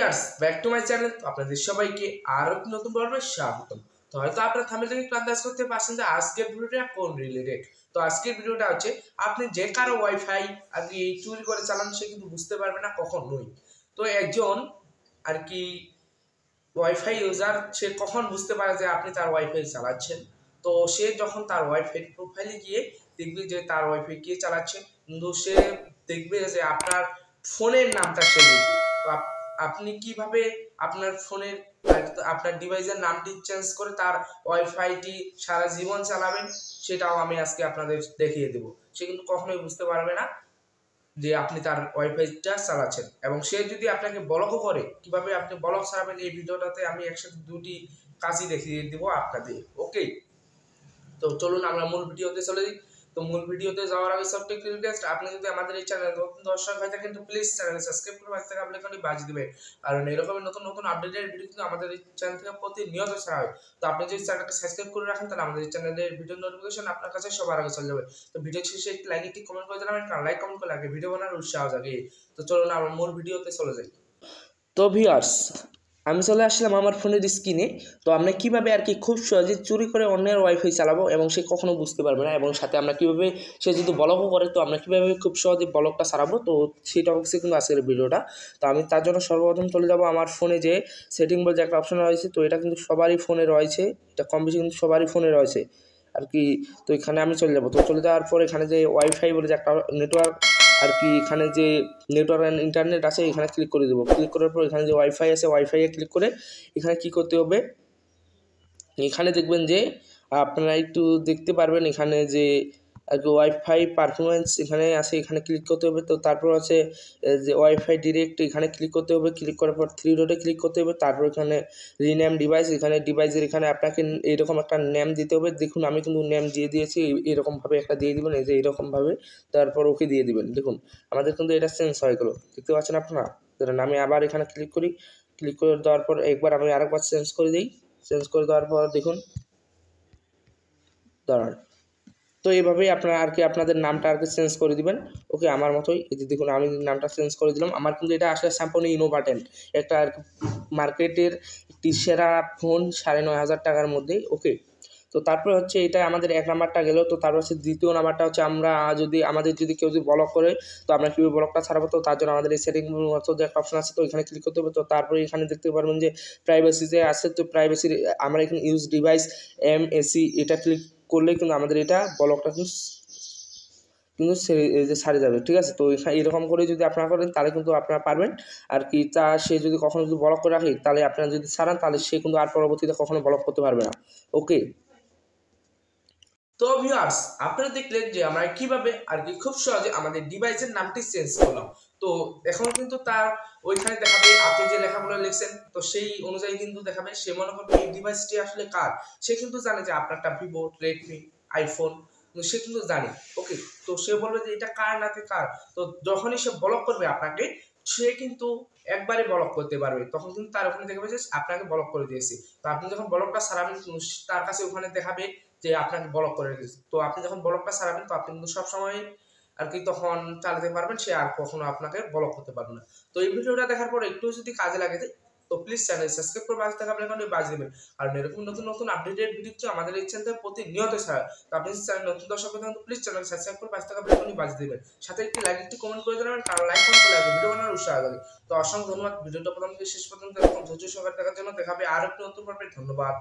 Viewers back to my channel. আপনাদের সবাইকে আরো একটি নতুন পর্বে স্বাগতম। তো হয়তো আপনারা থাম্বনেল থেকে আন্দাজ করতে পারছেন যে আজকের ভিডিওটা কোন রিলেটেড। তো আজকের ভিডিওটা হচ্ছে আপনি যে কারো ওয়াইফাই আর কি চুরি করে চালান সে কিন্তু বুঝতে পারবে না কখনোই। তো একজন আর কি ওয়াইফাই ইউজার সে কখন বুঝতে পারে যে আপনি তার ওয়াইফাই চালাচ্ছেন। তো সে যখন তার ওয়াইফাই প্রোফাইলে গিয়ে দেখবে যে তার ওয়াইফাই কে চালাচ্ছে, কিন্তু সে দেখবে যে আপনার ফোনের নামটা সে দেখবে। তো আপনি কিভাবে আপনার ফোনের আপনার ডিভাইসের নামটি চেঞ্জ করে তার ওয়াইফাইটি সারা জীবন চালাবেন সেটাও আমি আজকে আপনাদের দেখিয়ে দেবো। সে কিন্তু কখনোই বুঝতে পারবে না যে আপনি তার ওয়াইফাইটা চালাচ্ছেন, এবং সে যদি আপনাকে ব্লকও করে কিভাবে আপনি ব্লক ছাড়াবেন এই ভিডিওটাতে আমি একসাথে দুটি কাজই দেখিয়ে দেবো আপনাদের। ওকে, তো চলুন আমরা মূল ভিডিওতে চলে যাই। তো মূল ভিডিওতে যাওয়ার আগে ছোট্ট একটি রিকোয়েস্ট, আপনি যদি আমাদের এই চ্যানেলে নতুন দর্শক হয়ে থাকেন তো প্লিজ চ্যানেল সাবস্ক্রাইব করে পাশে থাকা বেল আইকনটি বাজিয়ে দিবেন, কারণ এরকমের নতুন নতুন আপডেটের ভিডিও কিন্তু আমাদের এই চ্যানেল থেকে প্রতিনিয়ত ছাড়া হয়। তো আপনি যদি চ্যানেলটা সাবস্ক্রাইব করে রাখেন তাহলে আমাদের এই চ্যানেলের ভিডিও নোটিফিকেশন আপনার কাছে সবার আগে চলে যাবে। তো ভিডিও শেষে একটি লাইক একটি কমেন্ট করে জানাবেন, কারণ লাইক কমেন্ট করলে আগে ভিডিও বানানোর উৎসাহ জাগে। তো চলুন আমরা মূল ভিডিওতে চলে যাই। তো ভিউয়ার্স আমি চলে আসলাম আমার ফোনের স্ক্রিনে। তো আমরা কিভাবে আর কি খুব সহজে চুরি করে অন্যের ওয়াইফাই চালাবো এবং সে কখনো বুঝতে পারবে না, এবং সাথে আমরা কিভাবে সে যদি ব্লকও করে তো আমরা কিভাবে খুব সহজে ব্লকটা ছাড়াবো, তো সেটা হচ্ছে কিন্তু আজকের ভিডিওটা। তো আমি তার জন্য সর্বপ্রথম চলে যাব আমার ফোনে, যে সেটিং বলে একটা অপশন রয়েছে, তো এটা কিন্তু সবারই ফোনে রয়েছে, এটা কম বেশি কিন্তু সবারই ফোনে রয়েছে আর কি। তো এখানে আমি চলে যাব। তো চলে যাওয়ার পর এখানে যে ওয়াইফাই বলে যে একটা নেটওয়ার্ক আর কি, এখানে যে নেটওয়ার্ক অ্যান্ড ইন্টারনেট আছে এখানে ক্লিক করে দেবো। ক্লিক করার পর এখানে যে ওয়াইফাই আছে ওয়াইফাইয়ে ক্লিক করে এখানে কি করতে হবে, এখানে দেখবেন যে আপনারা একটু দেখতে পারবেন এখানে যে আর কি ওয়াইফাই পারফরমেন্স এখানে আছে, এখানে ক্লিক করতে হবে। তো তারপর আছে যে ওয়াইফাই ডিরেক্ট, এখানে ক্লিক করতে হবে। ক্লিক করার পর থ্রি ডটে ক্লিক করতে হবে। তারপর এখানে রিনেম ডিভাইস, এখানে ডিভাইসের এখানে আপনাকে এরকম একটা নেম দিতে হবে। দেখুন আমি কিন্তু নেম দিয়ে দিয়েছি, এরকমভাবে একটা দিয়ে দিবেন, এই যে এরকমভাবে। তারপর ওকে দিয়ে দিবেন। দেখুন আমাদের কিন্তু এটা চেঞ্জ হয়ে গেলো, দেখতে পাচ্ছেন আপনারা। ধরেন আমি আবার এখানে ক্লিক করি, ক্লিক করে দেওয়ার পর একবার আমি আরেকবার চেঞ্জ করে দিই। চেঞ্জ করে দেওয়ার পর দেখুন দাঁড়ান। তো এইভাবেই আপনারা আর কি আপনাদের নামটা আর কি চেঞ্জ করে দিবেন। ওকে, আমার মতোই এই যে দেখুন আমি নামটা চেঞ্জ করে দিলাম। আমার কিন্তু এটা আসলে স্যামসং ইনোভা 10, একটা আর কি মার্কেটের একটি সেরা ফোন ৯,৫০০ টাকার মধ্যেই। ওকে, তো তারপরে হচ্ছে এটা আমাদের এক নাম্বারটা গেল। তো তারপর হচ্ছে দ্বিতীয় নাম্বারটা হচ্ছে আমরা যদি আমাদের যদি কেউ যদি ব্লক করে তো আমরা কীভাবে ব্লকটা ছাড়াবো, তো তার জন্য আমাদের এই সেটিং মতো যে একটা অপশন আছে তো এখানে ক্লিক করতে হবে। তো তারপরে এখানে দেখতে পারবেন যে প্রাইভেসি যে আছে, তো প্রাইভেসির আমরা এখানে ইউজ ডিভাইস MAC এটা ক্লিক করলে কিন্তু আমাদের এটা ব্লকটা কিন্তু সারে যাবে, ঠিক আছে। তো এরকম করে যদি আপনারা করেন তাহলে কিন্তু আপনারা পারবেন আর কি। তা সে যদি কখনো যদি ব্লক করে রাখে তাহলে আপনারা যদি ছাড়ান তাহলে সে কিন্তু আর পরবর্তীতে কখনো ব্লক করতে পারবে না। ওকে, তো ভিউয়ার্স আপনারা দেখলেন যে আমরা কিভাবে আর কি খুব সহজে আমাদের ডিভাইসের নামটি চেঞ্জ করলাম। তো এখন কিন্তু তার ওইখানে দেখাবে আপনি যে লেখাগুলো লিখছেন, তো সেই অনুযায়ী কিন্তু দেখাবে। সে মনে করবে এই ডিভাইসটি আসলে কার, সে কিন্তু জানে যে আপনারটা ভিভো, রেডমি, আইফোন, সে কিন্তু জানে। ওকে, তো সে বলবে যে এটা কার নাকি কার। তো যখনই সে ব্লক করবে আপনাকে, সে কিন্তু একবারে ব্লক করতে পারবে, তখন কিন্তু তার ওখানে দেখাবে যে আপনাকে ব্লক করে দিয়েছে। তো আপনি যখন ব্লকটা ছাড়াবেন তার কাছে ওখানে দেখাবে যে আপনাকে ব্লক করে রেখেছে। তো আপনি যখন ব্লকটা ছাড়াবেন তো আপনি কিন্তু সবসময় আর কি তখন চালাতে পারবেন, সে আর কখনো আপনাকে ব্লক করতে পারবে না। তো এই ভিডিওটা দেখার পর একটু যদি কাজে লাগে তো প্লিজ চ্যানেল সাবস্ক্রাইব করে পাশে থাকা বেল আইকনটি বাজিয়ে দেবেন, কারণ এরকম নতুন নতুন আপডেটেড ভিডিও আমাদের এই চ্যানেলে প্রতিনিয়ত ছাড়া। তো আপনি চ্যানেল নতুন দর্শক হয়ে থাকেন তো প্লিজ চ্যানেল সাবস্ক্রাইব করে পাশে থাকা বেল আইকনটি বাজিয়ে দেবেন, সাথে একটি লাইক একটি কমেন্ট করে জানাবেন, কারণ লাইক কমেন্ট করলে ভিডিও বানানোর উৎসাহ লাগে। তো অসংখ্য ধন্যবাদ ভিডিওটা প্রথম থেকে শেষ পর্যন্ত এরকম ধৈর্য সহকারে দেখার জন্য। দেখাবে আর একটি নতুন পর্বে। ধন্যবাদ।